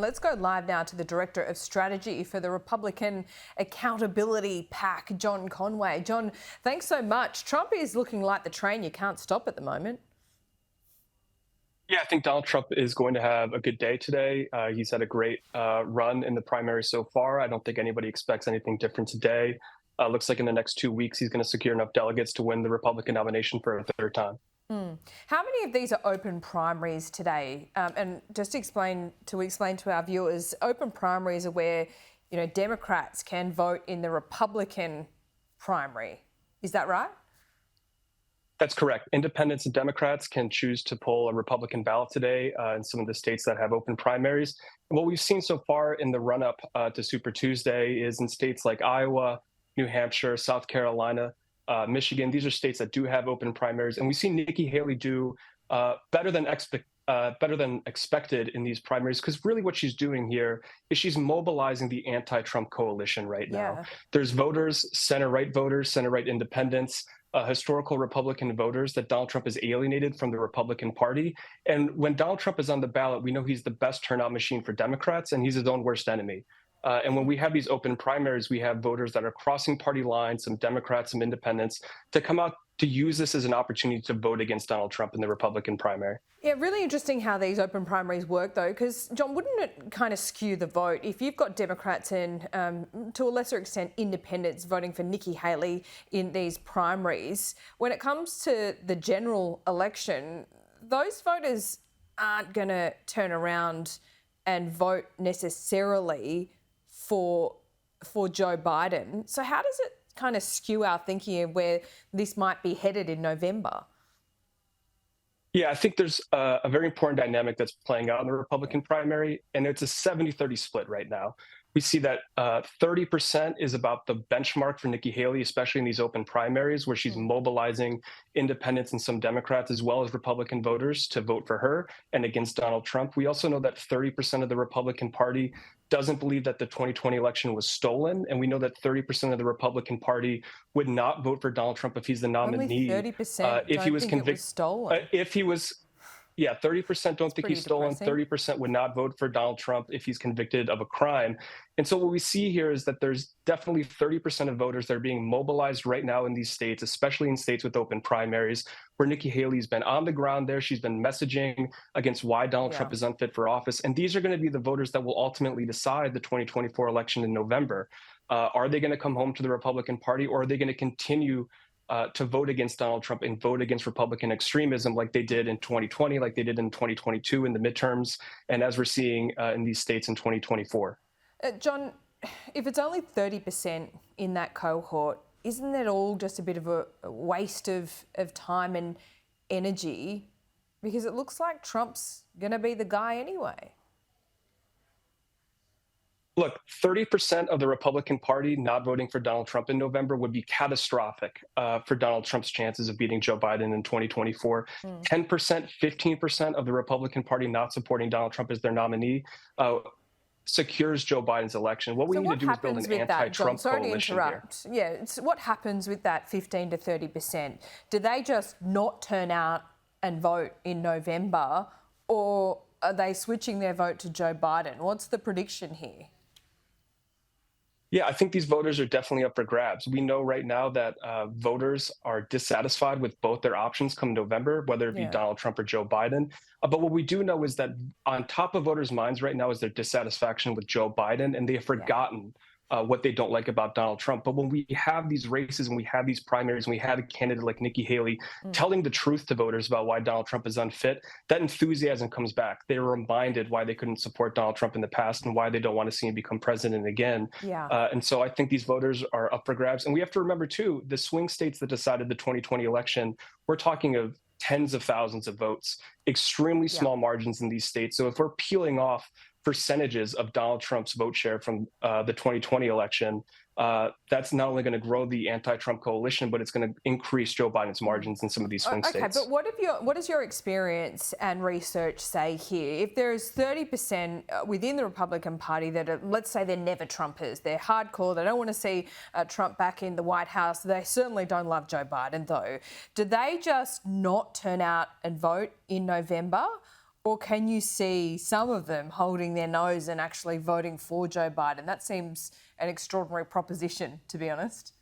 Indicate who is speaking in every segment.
Speaker 1: Let's go live now to the Director of Strategy for the Republican Accountability PAC, John Conway. John, thanks so much. Trump is looking like the train you can't stop at the moment.
Speaker 2: Yeah, I think Donald Trump is going to have a good day today. He's had a great run in the primary so far. I don't think anybody expects anything different today. Looks like in the next 2 weeks, he's going to secure enough delegates to win the Republican nomination for a third time.
Speaker 1: How many of these are open primaries today? And just to explain to our viewers, open primaries are where, Democrats can vote in the Republican primary. Is that right?
Speaker 2: That's correct. Independents and Democrats can choose to pull a Republican ballot today in some of the states that have open primaries. And what we've seen so far in the run-up to Super Tuesday is in states like Iowa, New Hampshire, South Carolina, Michigan. These are states that do have open primaries, and we see Nikki Haley do better than expected in these primaries, because really what she's doing here is she's mobilizing the anti-Trump coalition right now.
Speaker 1: Yeah.
Speaker 2: There's voters, center-right independents, historical Republican voters that Donald Trump has alienated from the Republican Party. And when Donald Trump is on the ballot, we know he's the best turnout machine for Democrats, and he's his own worst enemy. And when we have these open primaries, we have voters that are crossing party lines, some Democrats, some independents, to come out to use this as an opportunity to vote against Donald Trump in the Republican primary.
Speaker 1: Yeah, really interesting how these open primaries work, though, because, John, wouldn't it kind of skew the vote if you've got Democrats and, to a lesser extent, independents voting for Nikki Haley in these primaries? When it comes to the general election, those voters aren't going to turn around and vote necessarily for Joe Biden. So how does it kind of skew our thinking of where this might be headed in November?
Speaker 2: Yeah, I think there's a very important dynamic that's playing out in the Republican primary, and it's a 70-30 split right now. We see that 30% is about the benchmark for Nikki Haley, especially in these open primaries, where she's mobilizing independents and some Democrats, as well as Republican voters, to vote for her and against Donald Trump. We also know that 30% of the Republican Party doesn't believe that the 2020 election was stolen. And we know that 30% of the Republican Party would not vote for Donald Trump if he's the nominee.
Speaker 1: Only 30%
Speaker 2: if he was
Speaker 1: think it was stolen.
Speaker 2: If he was, yeah, 30% don't think he's stolen.
Speaker 1: Depressing.
Speaker 2: 30% would not vote for Donald Trump if he's convicted of a crime. And so what we see here is that there's definitely 30% of voters that are being mobilized right now in these states, especially in states with open primaries, where Nikki Haley's been on the ground there. She's been messaging against why Donald Trump is unfit for office. And these are going to be the voters that will ultimately decide the 2024 election in November. Are they going to come home to the Republican Party, or are they going to continue to vote against Donald Trump and vote against Republican extremism like they did in 2020, like they did in 2022 in the midterms, and as we're seeing in these states in 2024?
Speaker 1: John, if it's only 30% in that cohort, isn't that all just a bit of a waste of time and energy? Because it looks like Trump's going to be the guy anyway.
Speaker 2: Look, 30% of the Republican Party not voting for Donald Trump in November would be catastrophic for Donald Trump's chances of beating Joe Biden in 2024. 10%, 15% of the Republican Party not supporting Donald Trump as their nominee secures Joe Biden's election. What we need to do is build an anti-Trump coalition here.
Speaker 1: Yeah, what happens with that 15 to 30%? Do they just not turn out and vote in November, or are they switching their vote to Joe Biden? What's the prediction here?
Speaker 2: Yeah, I think these voters are definitely up for grabs. We know right now that voters are dissatisfied with both their options come November, whether it be Donald Trump or Joe Biden. But what we do know is that on top of voters' minds right now is their dissatisfaction with Joe Biden, and they have forgotten what they don't like about Donald Trump. But when we have these races and we have these primaries and we have a candidate like Nikki Haley telling the truth to voters about why Donald Trump is unfit, that enthusiasm comes back. They're reminded why they couldn't support Donald Trump in the past and why they don't want to see him become president again. And so I think these voters are up for grabs. And we have to remember, too, the swing states that decided the 2020 election, we're talking of tens of thousands of votes, extremely small margins in these states. So if we're peeling off percentages of Donald Trump's vote share from the 2020 election, that's not only going to grow the anti-Trump coalition, but it's going to increase Joe Biden's margins in some of these swing states.
Speaker 1: Okay, but what does your experience and research say here? If there is 30% within the Republican Party that are, let's say they're never Trumpers, they're hardcore, they don't want to see Trump back in the White House, they certainly don't love Joe Biden though, do they just not turn out and vote in November? Or can you see some of them holding their nose and actually voting for Joe Biden? That seems an extraordinary proposition, to be honest.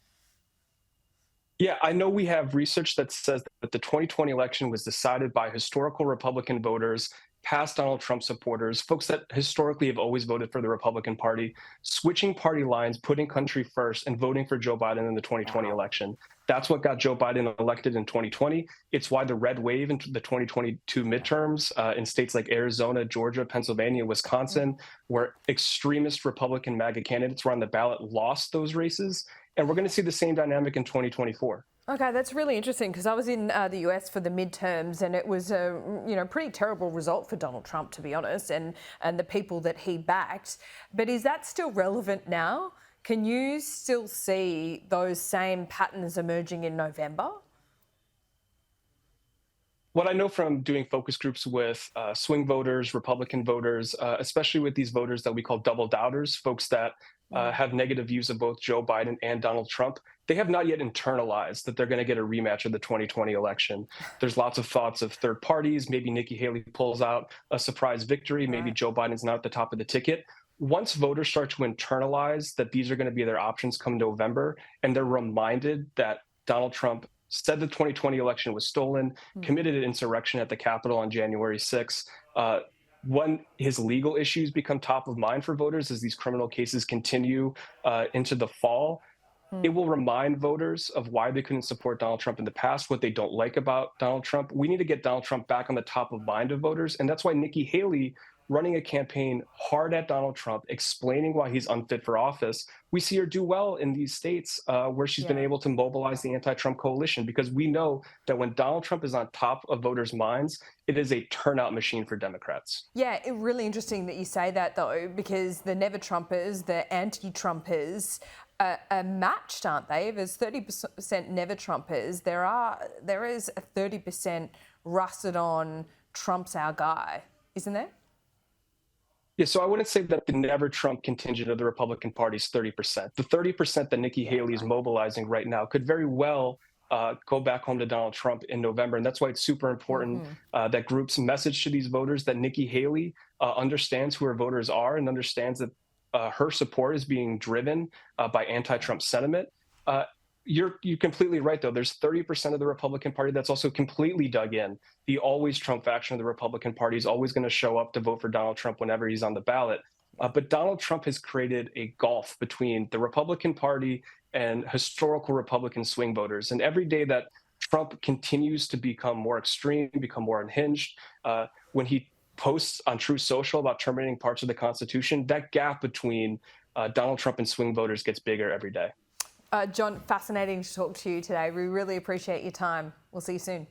Speaker 2: Yeah, I know we have research that says that the 2020 election was decided by historical Republican voters, past Donald Trump supporters, folks that historically have always voted for the Republican Party, switching party lines, putting country first, and voting for Joe Biden in the 2020
Speaker 1: Wow.
Speaker 2: election. That's what got Joe Biden elected in 2020. It's why the red wave in the 2022 midterms in states like Arizona, Georgia, Pennsylvania, Wisconsin, where extremist Republican MAGA candidates were on the ballot, lost those races. And we're going to see the same dynamic in 2024.
Speaker 1: Okay, that's really interesting because I was in the US for the midterms and it was a pretty terrible result for Donald Trump, to be honest, and the people that he backed. But is that still relevant now? Can you still see those same patterns emerging in November?
Speaker 2: What I know from doing focus groups with swing voters, Republican voters, especially with these voters that we call double doubters, folks that have negative views of both Joe Biden and Donald Trump, they have not yet internalized that they're going to get a rematch of the 2020 election. There's lots of thoughts of third parties. Maybe Nikki Haley pulls out a surprise victory. Maybe
Speaker 1: Right.
Speaker 2: Joe Biden's not at the top of the ticket. Once voters start to internalize that these are going to be their options come November, and they're reminded that Donald Trump said the 2020 election was stolen, committed an insurrection at the Capitol on January 6th. When his legal issues become top of mind for voters as these criminal cases continue into the fall, it will remind voters of why they couldn't support Donald Trump in the past, what they don't like about Donald Trump. We need to get Donald Trump back on the top of mind of voters. And that's why Nikki Haley running a campaign hard at Donald Trump, explaining why he's unfit for office. We see her do well in these states where she's been
Speaker 1: Yeah.
Speaker 2: able to mobilize the anti-Trump coalition, because we know that when Donald Trump is on top of voters' minds, it is a turnout machine for Democrats.
Speaker 1: Yeah, really interesting that you say that though, because the never Trumpers, the anti Trumpers, are matched, aren't they? If there's 30% never Trumpers, there is a 30% rusted on Trump's our guy, isn't there?
Speaker 2: Yeah, so I wouldn't say that the never Trump contingent of the Republican Party is 30%. The 30% that Nikki
Speaker 1: Yeah,
Speaker 2: Haley is
Speaker 1: right.
Speaker 2: mobilizing right now could very well go back home to Donald Trump in November. And that's why it's super important that groups message to these voters that Nikki Haley understands who her voters are and understands that her support is being driven by anti-Trump sentiment. Uh, you're completely right, though. There's 30% of the Republican Party that's also completely dug in. The always Trump faction of the Republican Party is always going to show up to vote for Donald Trump whenever he's on the ballot. But Donald Trump has created a gulf between the Republican Party and historical Republican swing voters. And every day that Trump continues to become more extreme, become more unhinged, when he posts on True Social about terminating parts of the Constitution, that gap between Donald Trump and swing voters gets bigger every day.
Speaker 1: John, fascinating to talk to you today. We really appreciate your time. We'll see you soon.